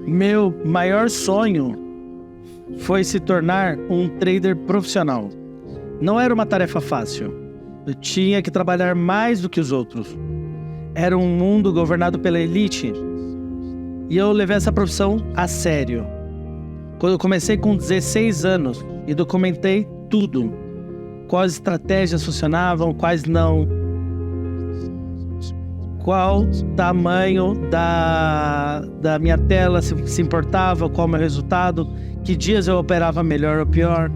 Meu maior sonho foi se tornar um trader profissional. Não era uma tarefa fácil. Eu tinha que trabalhar mais do que os outros. Era um mundo governado pela elite. E eu levei essa profissão a sério. Quando eu comecei com 16 anos e documentei tudo. Quais estratégias funcionavam, quais não. Qual tamanho da minha tela se importava, qual o meu resultado, que dias eu operava melhor ou pior,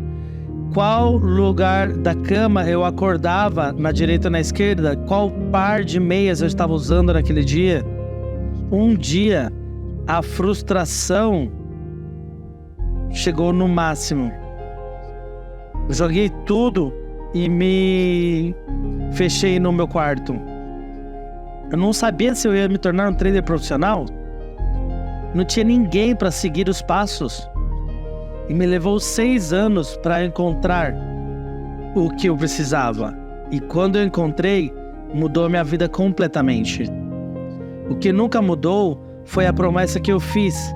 qual lugar da cama eu acordava, na direita ou na esquerda, qual par de meias eu estava usando naquele dia. Um dia, a frustração chegou no máximo. Eu joguei tudo e me fechei no meu quarto. Eu não sabia se eu ia me tornar um trader profissional. Não tinha ninguém para seguir os passos. E me levou 6 anos para encontrar o que eu precisava. E quando eu encontrei, mudou minha vida completamente. O que nunca mudou foi a promessa que eu fiz.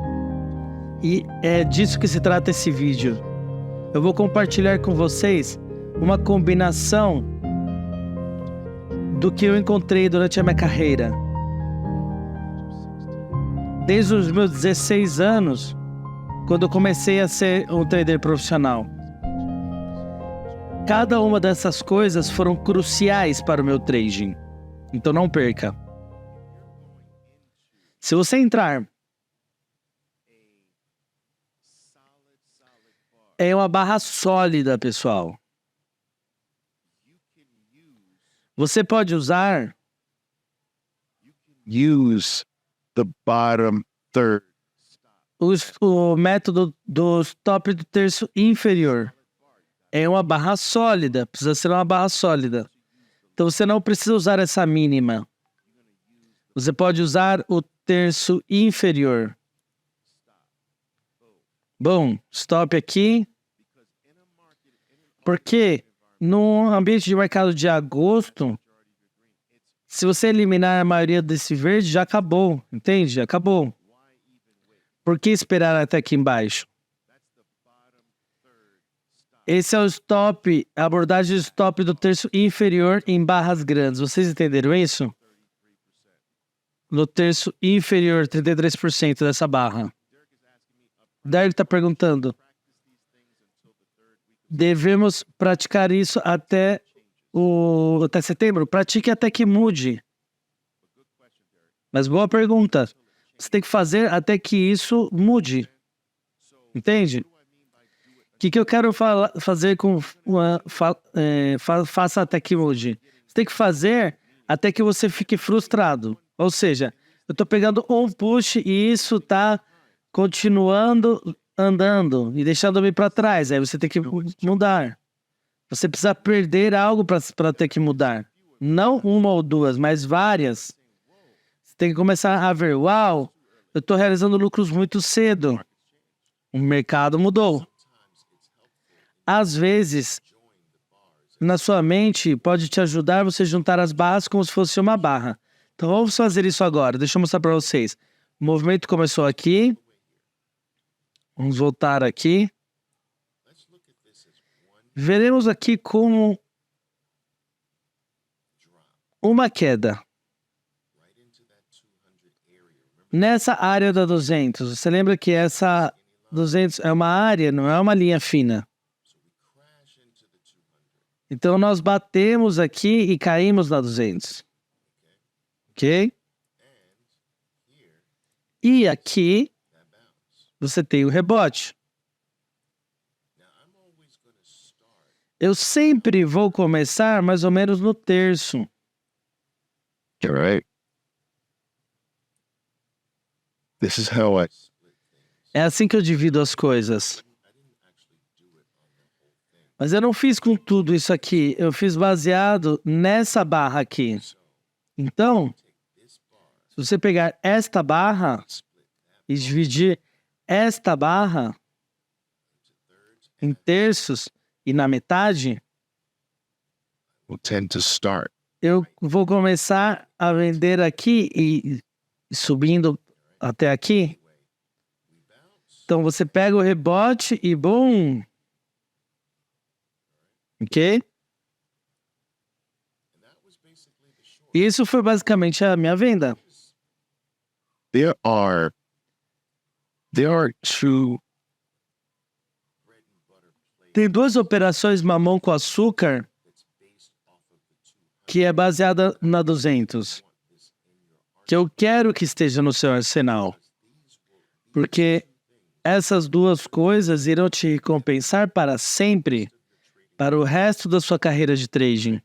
E é disso que se trata esse vídeo. Eu vou compartilhar com vocês uma combinação do que eu encontrei durante a minha carreira. Desde os meus 16 anos, quando eu comecei a ser um trader profissional. Cada uma dessas coisas foram cruciais para o meu trading. Então não perca. Se você entrar em uma barra sólida, pessoal, você pode usar use the bottom third. o método do stop do terço inferior. É uma barra sólida, precisa ser uma barra sólida. Então você não precisa usar essa mínima. Você pode usar o terço inferior. Bom, stop aqui. Porque no ambiente de mercado de agosto, se você eliminar a maioria desse verde, já acabou, entende? Acabou. Por que esperar até aqui embaixo? Esse é o stop, a abordagem de stop do terço inferior em barras grandes. Vocês entenderam isso? No terço inferior, 33% dessa barra. Derek está perguntando. Devemos praticar isso até setembro? Pratique até que mude. Mas boa pergunta. Você tem que fazer até que isso mude. Entende? O que eu quero fazer com faça até que mude? Você tem que fazer até que você fique frustrado. Ou seja, eu estou pegando um push e isso está continuando andando e deixando-me para trás. Aí você tem que mudar. Você precisa perder algo para ter que mudar. Não uma ou duas, mas várias. Você tem que começar a ver, uau, eu estou realizando lucros muito cedo. O mercado mudou. Às vezes, na sua mente, pode te ajudar você juntar as barras como se fosse uma barra. Então vamos fazer isso agora. Deixa eu mostrar para vocês. O movimento começou aqui. Vamos voltar aqui. Veremos aqui como uma queda. Nessa área da 200, você lembra que essa 200 é uma área, não é uma linha fina. Então nós batemos aqui e caímos na 200. Ok? E aqui você tem o rebote. Eu sempre vou começar mais ou menos no terço. All right. This is how I. É assim que eu divido as coisas. Mas eu não fiz com tudo isso aqui. Eu fiz baseado nessa barra aqui. Então, se você pegar esta barra e dividir esta barra em terços e na metade, Will tend to start. eu vou começar a vender aqui e subindo até aqui. Então você pega o rebote e bum. Ok? Isso foi basicamente a minha venda. There are two Tem duas operações mamão com açúcar que é baseada na 200, que eu quero que esteja no seu arsenal. Porque essas duas coisas irão te recompensar para sempre, para o resto da sua carreira de trading.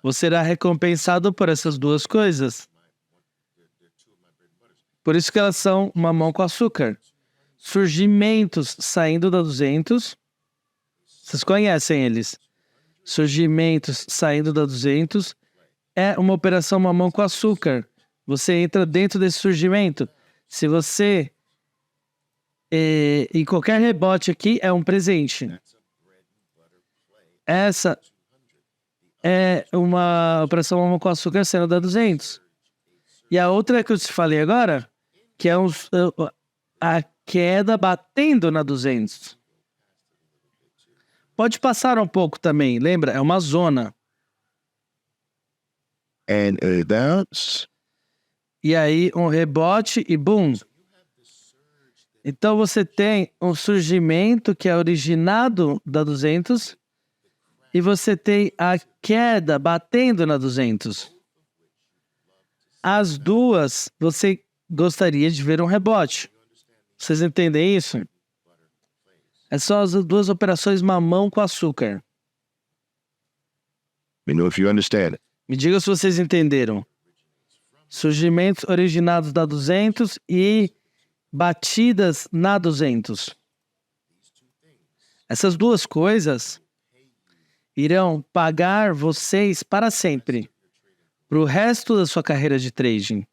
Você será recompensado por essas duas coisas. Por isso que elas são mamão com açúcar. Surgimentos saindo da 200. Vocês conhecem eles. Surgimentos saindo da 200 é uma operação mamão com açúcar. Você entra dentro desse surgimento. Se você... em qualquer rebote aqui é um presente. Essa é uma operação mamão com açúcar saindo da 200. E a outra que eu te falei agora, que é a queda batendo na 200. Pode passar um pouco também, lembra? É uma zona. and a bounce. E aí um rebote e boom. Então você tem um surgimento que é originado da 200 e você tem a queda batendo na 200. As duas, você gostaria de ver um rebote. Vocês entendem isso? É só as duas operações mamão com açúcar. Let me know if you understand it. Me diga se vocês entenderam. Surgimentos originados da 200 e batidas na 200. Essas duas coisas irão pagar vocês para sempre, para o resto da sua carreira de trading.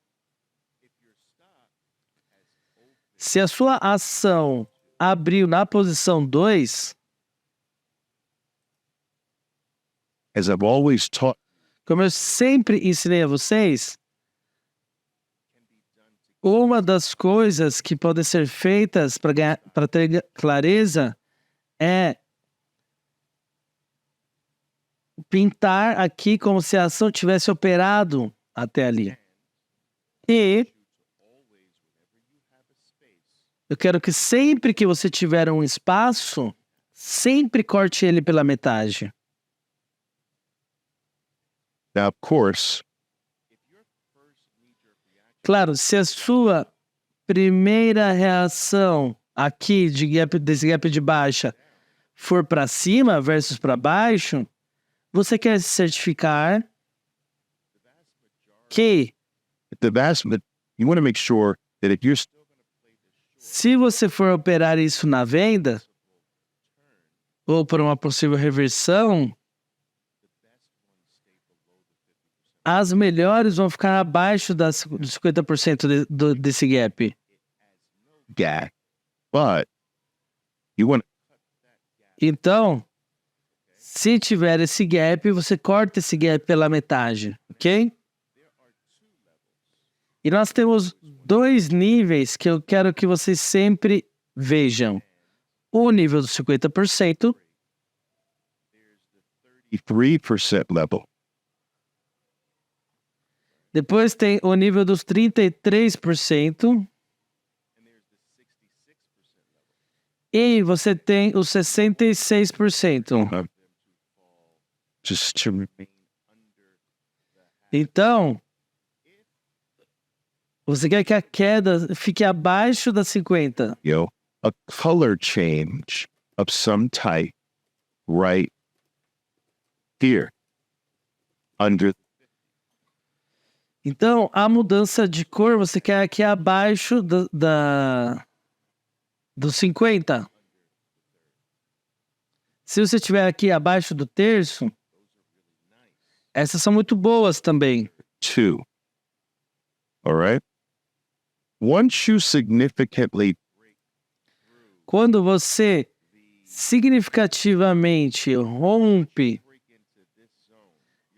Se a sua ação abriu na posição 2, As I've always taught, como eu sempre ensinei a vocês, uma das coisas que podem ser feitas para ter clareza é pintar aqui como se a ação tivesse operado até ali. E eu quero que sempre que você tiver um espaço, sempre corte ele pela metade. now, of course, Claro, se a sua primeira reação aqui desse gap de baixa for para cima versus para baixo, você quer se certificar que you want to make sure that if you're se você for operar isso na venda, ou por uma possível reversão, as melhores vão ficar abaixo dos 50% desse gap. gap, but you want Então, se tiver esse gap, você corta esse gap pela metade, ok? E nós temos dois níveis que eu quero que vocês sempre vejam. O nível dos 50%, 3% level. depois tem o nível dos 33%, e você tem os 66%. Just to remain Então, você quer que a queda fique abaixo das 50%. a color change of some type right here under Então, a mudança de cor você quer aqui abaixo dos 50. Se você estiver aqui abaixo do terço, essas são muito boas também. 2. All right? Once you significantly Quando você significativamente rompe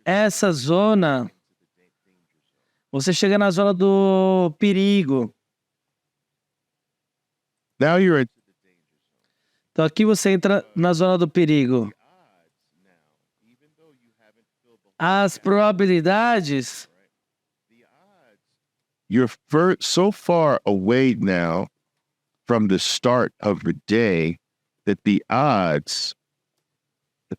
essa zona, você chega na zona do perigo. Now you're in. Então aqui você entra na zona do perigo. As probabilidades, You're so far away now from the start of the day that the odds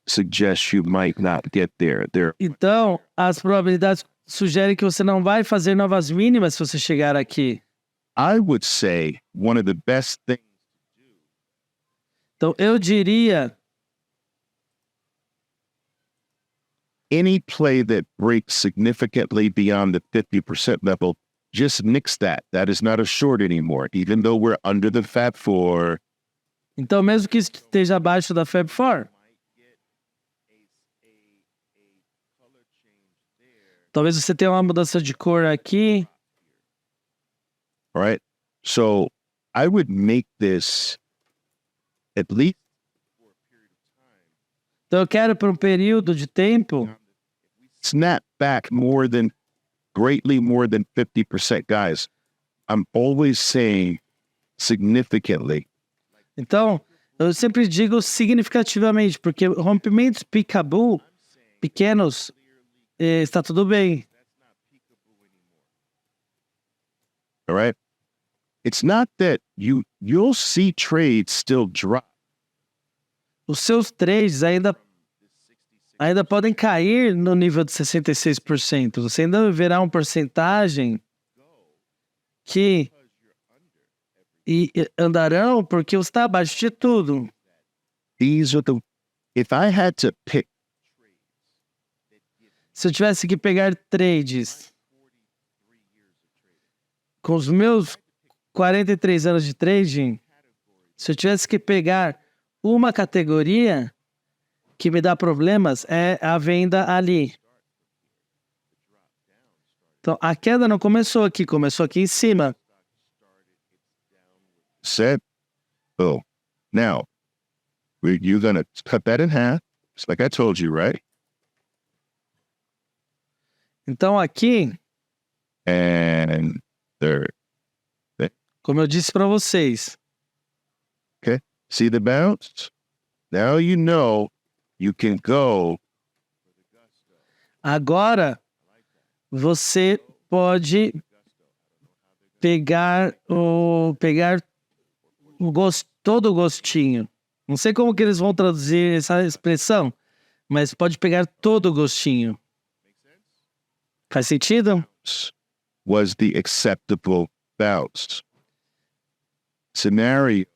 suggest you might not get there. então as probabilidades sugerem que você não vai fazer novas mínimas se você chegar aqui. I would say one of the best things. Então eu diria, Any play that breaks significantly beyond the 50% level, just nix that. That is not a short anymore, even though we're under the Fab 4. então mesmo que esteja abaixo da Fab 4, talvez você tenha uma mudança de cor aqui. All right. So I would make this at least. Então eu quero por um período de tempo Snap back greatly more than 50%. Guys, I'm always saying significantly. Então, eu sempre digo significativamente, porque rompimentos peekaboo pequenos, está tudo bem. All right. It's not that you'll see trades still drop. Os seus trades ainda podem cair no nível de 66%. Você ainda verá uma porcentagem que andarão porque você está abaixo de tudo. If I had to pick. Se eu tivesse que pegar trades com os meus 43 anos de trading, se eu tivesse que pegar uma categoria que me dá problemas, é a venda ali. Então, a queda não começou aqui, começou aqui em cima. Set. Oh, now you're gonna cut that in half, just like I told you, right? Então aqui, And third. como eu disse para vocês, Okay. See the bounce? Now you know you can go. agora você pode pegar todo o gostinho. Não sei como que eles vão traduzir essa expressão, mas pode pegar todo o gostinho. Faz sentido? Was the acceptable bounce. Scenario.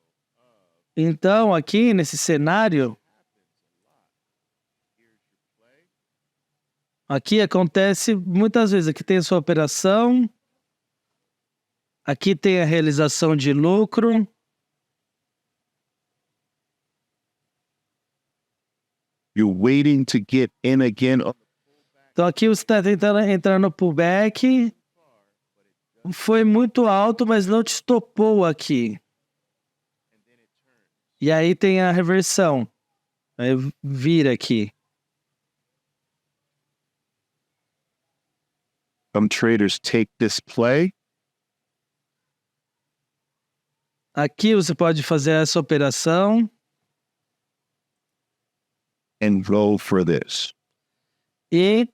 Então, aqui nesse cenário, aqui acontece muitas vezes. Aqui tem a sua operação, aqui tem a realização de lucro. You're waiting to get in again. Então aqui você está tentando entrar no pullback. Foi muito alto, mas não te estopou aqui. E aí tem a reversão. Aí vira aqui. Some traders take this play. Aqui você pode fazer essa operação. And go for this. E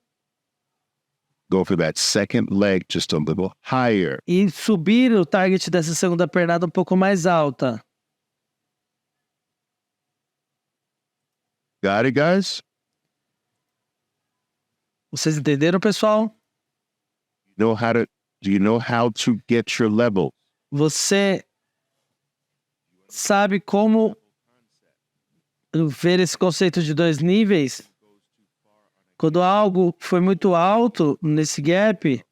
Go for that second leg just a little higher. subir o target dessa segunda pernada um pouco mais alta. Got it, guys? Vocês entenderam, pessoal? Do you know how to get your level? Você sabe como ver esse conceito de dois níveis? Quando algo foi muito alto nesse gap,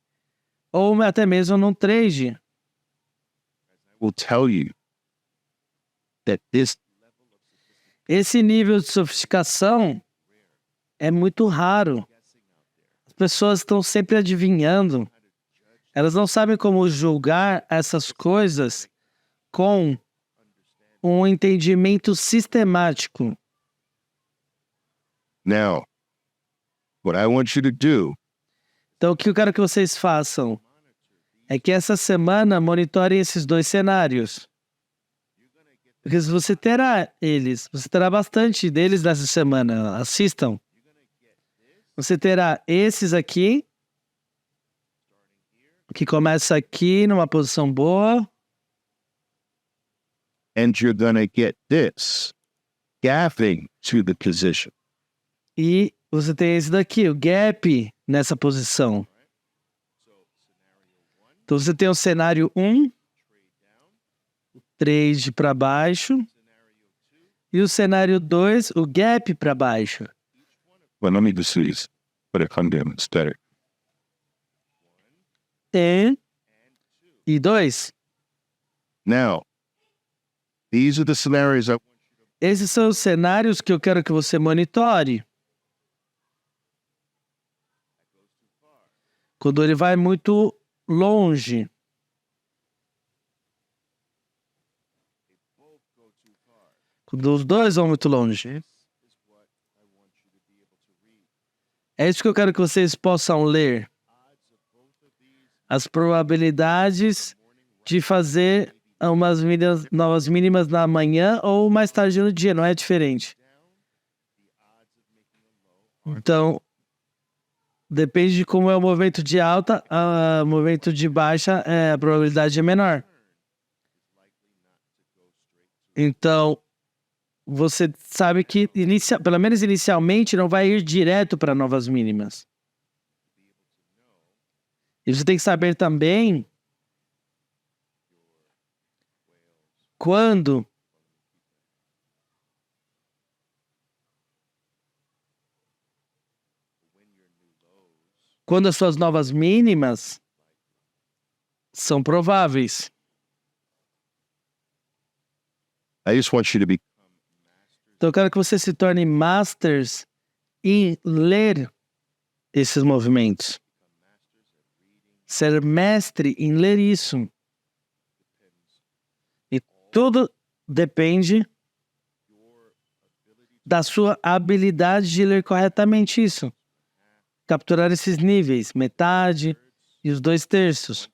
ou até mesmo num trade. I will tell you that Esse nível de sofisticação é muito raro. As pessoas estão sempre adivinhando. Elas não sabem como julgar essas coisas com um entendimento sistemático. now, what I want you to do Então, o que eu quero que vocês façam é que essa semana monitorem esses dois cenários. Porque se você terá eles, você terá bastante deles nessa semana. Assistam. Você terá esses aqui, que começa aqui numa posição boa. And you're going to get this gapping to the position. E você tem esse daqui, o gap nessa posição. Então você tem o cenário 1, o trade para baixo, e o cenário 2, o gap para baixo. Well, let me just see this. But it come down, it's better. E 2. Now, these are the scenarios I Esses são os cenários que eu quero que você monitore. Quando ele vai muito longe. Quando os dois vão muito longe. É isso que eu quero que vocês possam ler. As probabilidades de fazer novas mínimas na manhã ou mais tarde no dia, não é diferente. Então, depende de como é o movimento de alta, o movimento de baixa, a probabilidade é menor. Então, você sabe que, pelo menos inicialmente, não vai ir direto para novas mínimas. E você tem que saber também quando as suas novas mínimas são prováveis. I just want you to be. Então eu quero que você se torne masters em ler esses movimentos. Ser mestre em ler isso. E tudo depende da sua habilidade de ler corretamente isso. Capturar esses níveis, metade e os 2/3.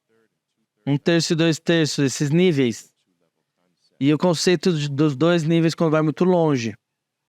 1/3 e 2/3, esses níveis. E o conceito dos 2 níveis quando vai muito longe.